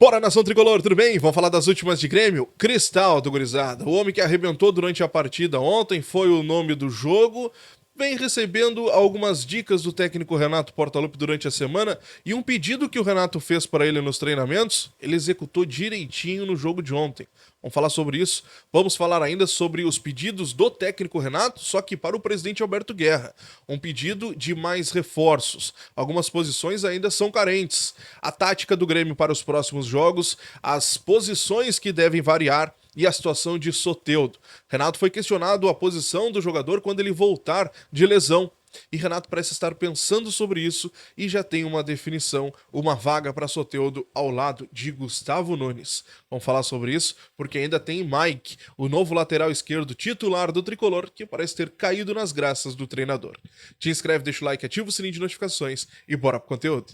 Bora, nação tricolor, tudo bem? Vamos falar das últimas de Grêmio? Cristaldo, gurizada. O homem que arrebentou durante a partida ontem foi o nome do jogo. Vem recebendo algumas dicas do técnico Renato Portaluppi durante a semana e um pedido que o Renato fez para ele nos treinamentos, ele executou direitinho no jogo de ontem. Vamos falar sobre isso. Vamos falar ainda sobre os pedidos do técnico Renato, só que para o presidente Alberto Guerra. Um pedido de mais reforços. Algumas posições ainda são carentes. A tática do Grêmio para os próximos jogos, as posições que devem variar e a situação de Soteldo. Renato foi questionado a posição do jogador quando ele voltar de lesão. E Renato parece estar pensando sobre isso e já tem uma definição, uma vaga para Soteldo ao lado de Gustavo Nunes. Vamos falar sobre isso porque ainda tem Mike, o novo lateral esquerdo titular do Tricolor, que parece ter caído nas graças do treinador. Te inscreve, deixa o like, ativa o sininho de notificações e bora pro conteúdo.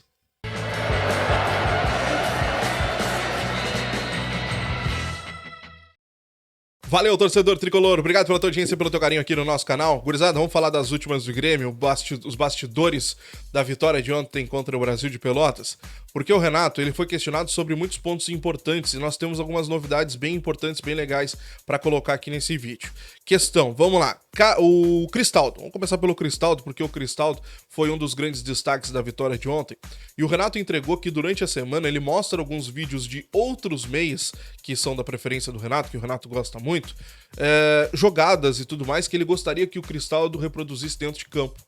Valeu, torcedor tricolor. Obrigado pela tua audiência e pelo teu carinho aqui no nosso canal. Gurizada, vamos falar das últimas do Grêmio, os bastidores da vitória de ontem contra o Brasil de Pelotas. Porque o Renato, ele foi questionado sobre muitos pontos importantes e nós temos algumas novidades bem importantes, bem legais para colocar aqui nesse vídeo. Questão, vamos lá. O Cristaldo. Vamos começar pelo Cristaldo, porque o Cristaldo foi um dos grandes destaques da vitória de ontem. E o Renato entregou que durante a semana ele mostra alguns vídeos de outros meias que são da preferência do Renato, que o Renato gosta muito, jogadas e tudo mais que ele gostaria que o Cristaldo reproduzisse dentro de campo.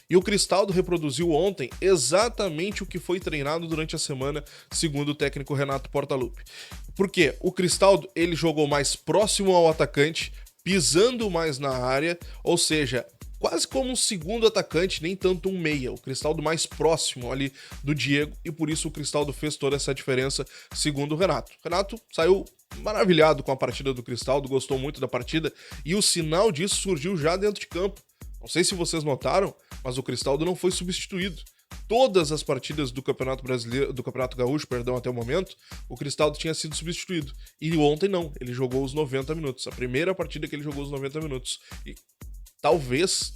E o Cristaldo reproduziu ontem exatamente o que foi treinado durante a semana, segundo o técnico Renato Portaluppi. Por quê? O Cristaldo, ele jogou mais próximo ao atacante, pisando mais na área, ou seja, quase como um segundo atacante, nem tanto um meia. O Cristaldo mais próximo ali do Diego, e por isso o Cristaldo fez toda essa diferença, segundo o Renato. O Renato saiu maravilhado com a partida do Cristaldo, gostou muito da partida, e o sinal disso surgiu já dentro de campo. Não sei se vocês notaram, mas o Cristaldo não foi substituído. Todas as partidas do Campeonato Brasileiro, do Campeonato Gaúcho, perdão, até o momento, o Cristaldo tinha sido substituído. E ontem não, ele jogou os 90 minutos. A primeira partida que ele jogou os 90 minutos. E talvez,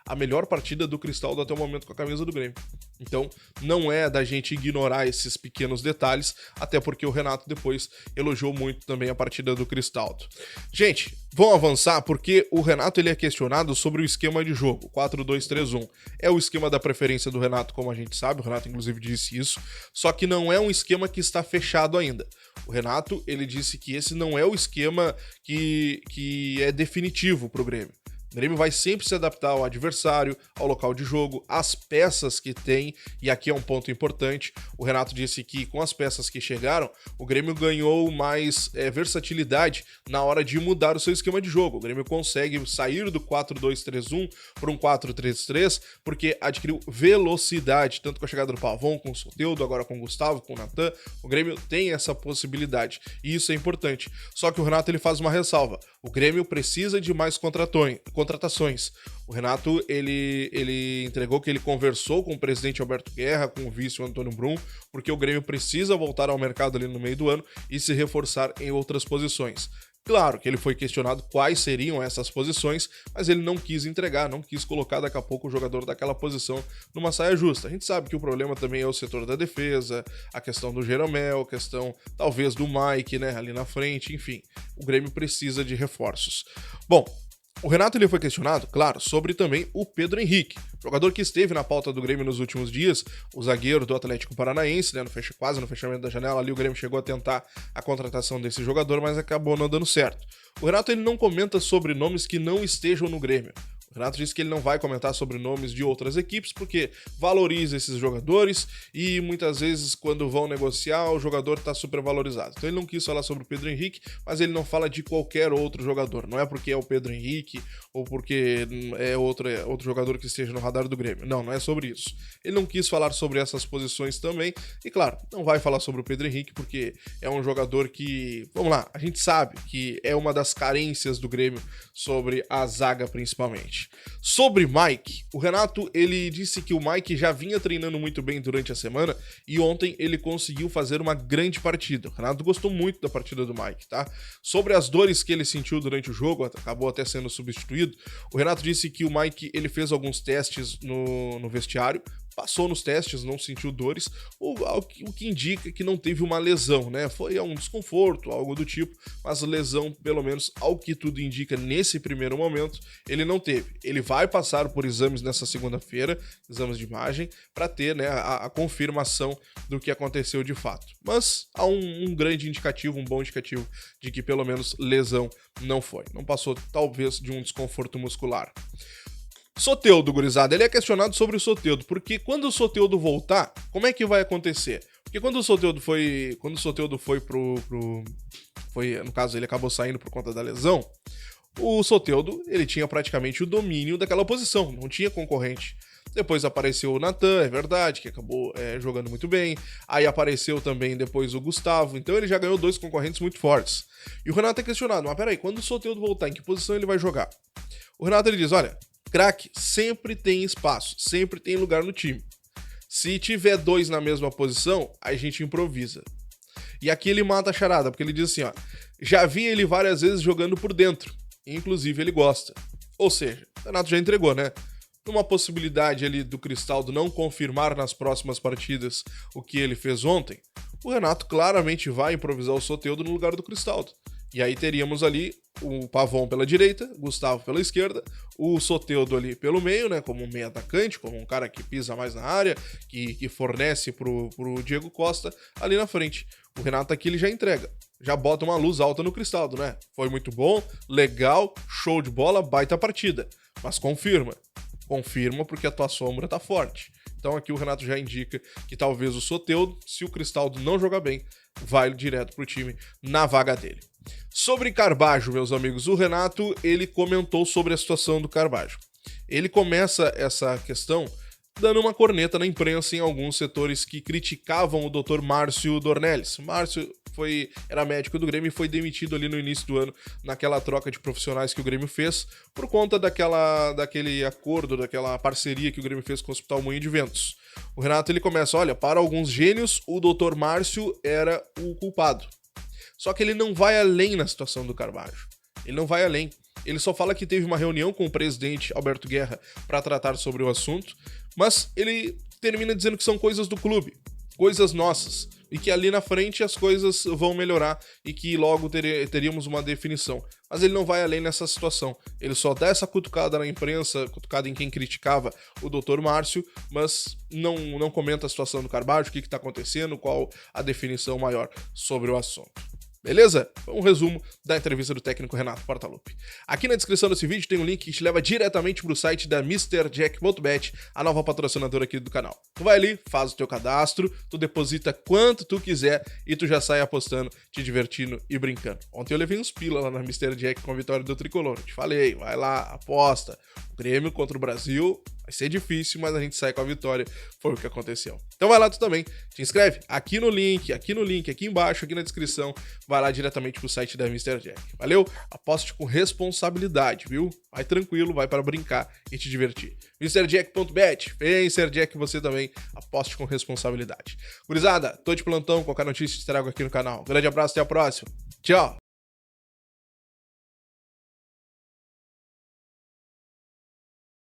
a melhor partida do Cristaldo até o momento com a camisa do Grêmio. Então, não é da gente ignorar esses pequenos detalhes, até porque o Renato depois elogiou muito também a partida do Cristaldo. Gente, vamos avançar porque o Renato ele é questionado sobre o esquema de jogo, 4-2-3-1. É o esquema da preferência do Renato, como a gente sabe, o Renato inclusive disse isso, só que não é um esquema que está fechado ainda. O Renato, ele disse que esse não é o esquema que é definitivo para o Grêmio. O Grêmio vai sempre se adaptar ao adversário, ao local de jogo, às peças que tem, e aqui é um ponto importante. O Renato disse que com as peças que chegaram, o Grêmio ganhou mais versatilidade na hora de mudar o seu esquema de jogo. O Grêmio consegue sair do 4-2-3-1 para um 4-3-3, porque adquiriu velocidade, tanto com a chegada do Pavon, com o Soteldo, agora com o Gustavo, com o Natan. O Grêmio tem essa possibilidade, e isso é importante. Só que o Renato ele faz uma ressalva. O Grêmio precisa de mais contratações. O Renato, ele entregou que ele conversou com o presidente Alberto Guerra, com o vice o Antônio Brum, porque o Grêmio precisa voltar ao mercado ali no meio do ano e se reforçar em outras posições. Claro que ele foi questionado quais seriam essas posições, mas ele não quis entregar, não quis colocar daqui a pouco o jogador daquela posição numa saia justa. A gente sabe que o problema também é o setor da defesa, a questão do Jeromel, a questão talvez do Mike, né, ali na frente, enfim. O Grêmio precisa de reforços. Bom, o Renato ele foi questionado, claro, sobre também o Pedro Henrique, jogador que esteve na pauta do Grêmio nos últimos dias, o zagueiro do Atlético Paranaense, né, quase no fechamento da janela, ali o Grêmio chegou a tentar a contratação desse jogador, mas acabou não dando certo. O Renato ele não comenta sobre nomes que não estejam no Grêmio. O Renato disse que ele não vai comentar sobre nomes de outras equipes porque valoriza esses jogadores e muitas vezes quando vão negociar o jogador está supervalorizado. Então ele não quis falar sobre o Pedro Henrique, mas ele não fala de qualquer outro jogador. Não é porque é o Pedro Henrique ou porque é outro jogador que esteja no radar do Grêmio. Não é sobre isso. Ele não quis falar sobre essas posições também e claro, não vai falar sobre o Pedro Henrique porque é um jogador que, vamos lá, a gente sabe que é uma das carências do Grêmio sobre a zaga principalmente. Sobre Mike, o Renato ele disse que o Mike já vinha treinando muito bem durante a semana e ontem ele conseguiu fazer uma grande partida. O Renato gostou muito da partida do Mike, tá? Sobre as dores que ele sentiu durante o jogo, acabou até sendo substituído, o Renato disse que o Mike ele fez alguns testes no vestiário, passou nos testes, não sentiu dores, o que indica que não teve uma lesão, né? Foi um desconforto, algo do tipo, mas lesão, pelo menos ao que tudo indica nesse primeiro momento, ele não teve. Ele vai passar por exames nessa segunda-feira, exames de imagem, para ter, né, a confirmação do que aconteceu de fato. Mas há um grande indicativo, um bom indicativo de que pelo menos lesão não foi. Não passou, talvez, de um desconforto muscular. Soteldo, gurizada, ele é questionado sobre o Soteldo, porque quando o Soteldo voltar, como é que vai acontecer? Porque quando o Soteldo foi no caso, ele acabou saindo por conta da lesão, o Soteldo, ele tinha praticamente o domínio daquela posição, não tinha concorrente. Depois apareceu o Natan, é verdade, que acabou jogando muito bem. Aí apareceu também depois o Gustavo, então ele já ganhou 2 concorrentes muito fortes. E o Renato é questionado, mas peraí, quando o Soteldo voltar, em que posição ele vai jogar? O Renato ele diz, olha, craque sempre tem espaço, sempre tem lugar no time. Se tiver 2 na mesma posição, a gente improvisa. E aqui ele mata a charada, porque ele diz assim, ó, já vi ele várias vezes jogando por dentro, inclusive ele gosta. Ou seja, o Renato já entregou, né? Uma possibilidade ali do Cristaldo não confirmar nas próximas partidas o que ele fez ontem, o Renato claramente vai improvisar o Soteldo no lugar do Cristaldo. E aí teríamos ali o Pavon pela direita, Gustavo pela esquerda, o Soteldo ali pelo meio, né, como um meio atacante, como um cara que pisa mais na área, que fornece pro Diego Costa ali na frente. O Renato aqui ele já entrega, já bota uma luz alta no Cristaldo, né? Foi muito bom, legal, show de bola, baita partida, mas confirma porque a tua sombra tá forte. Então aqui o Renato já indica que talvez o Soteldo, se o Cristaldo não jogar bem, vai direto pro time na vaga dele. Sobre Carbajo, meus amigos, o Renato ele comentou sobre a situação do Carbajo. Ele começa essa questão dando uma corneta na imprensa em alguns setores que criticavam o Dr. Márcio Dornelles. Márcio era médico do Grêmio e foi demitido ali no início do ano, naquela troca de profissionais que o Grêmio fez, por conta daquele acordo, daquela parceria que o Grêmio fez com o Hospital Moinho de Ventos. O Renato ele começa, olha, para alguns gênios, o Dr. Márcio era o culpado. Só que ele não vai além na situação do Carbajo. Ele não vai além. Ele só fala que teve uma reunião com o presidente Alberto Guerra para tratar sobre o assunto, mas ele termina dizendo que são coisas do clube, coisas nossas, e que ali na frente as coisas vão melhorar e que logo teríamos uma definição. Mas ele não vai além nessa situação. Ele só dá essa cutucada na imprensa, cutucada em quem criticava o Dr. Márcio, mas não comenta a situação do Carbajo, o que está acontecendo, qual a definição maior sobre o assunto. Beleza? Foi um resumo da entrevista do técnico Renato Portaluppi. Aqui na descrição desse vídeo tem um link que te leva diretamente para o site da MrJack.bet, a nova patrocinadora aqui do canal. Tu vai ali, faz o teu cadastro, tu deposita quanto tu quiser e tu já sai apostando, te divertindo e brincando. Ontem eu levei uns pila lá na Mr. Jack com a vitória do Tricolor. Eu te falei, vai lá, aposta. O Grêmio contra o Brasil vai ser difícil, mas a gente sai com a vitória. Foi o que aconteceu. Então vai lá tu também, te inscreve aqui no link, aqui embaixo, aqui na descrição. Vai lá diretamente pro site da Mr. Jack. Valeu? Aposte com responsabilidade, viu? Vai tranquilo, vai para brincar e te divertir. MrJack.bet, vem Ser Jack você também, aposte com responsabilidade. Gurizada, tô de plantão, qualquer notícia te trago aqui no canal. Grande abraço, até a próxima. Tchau!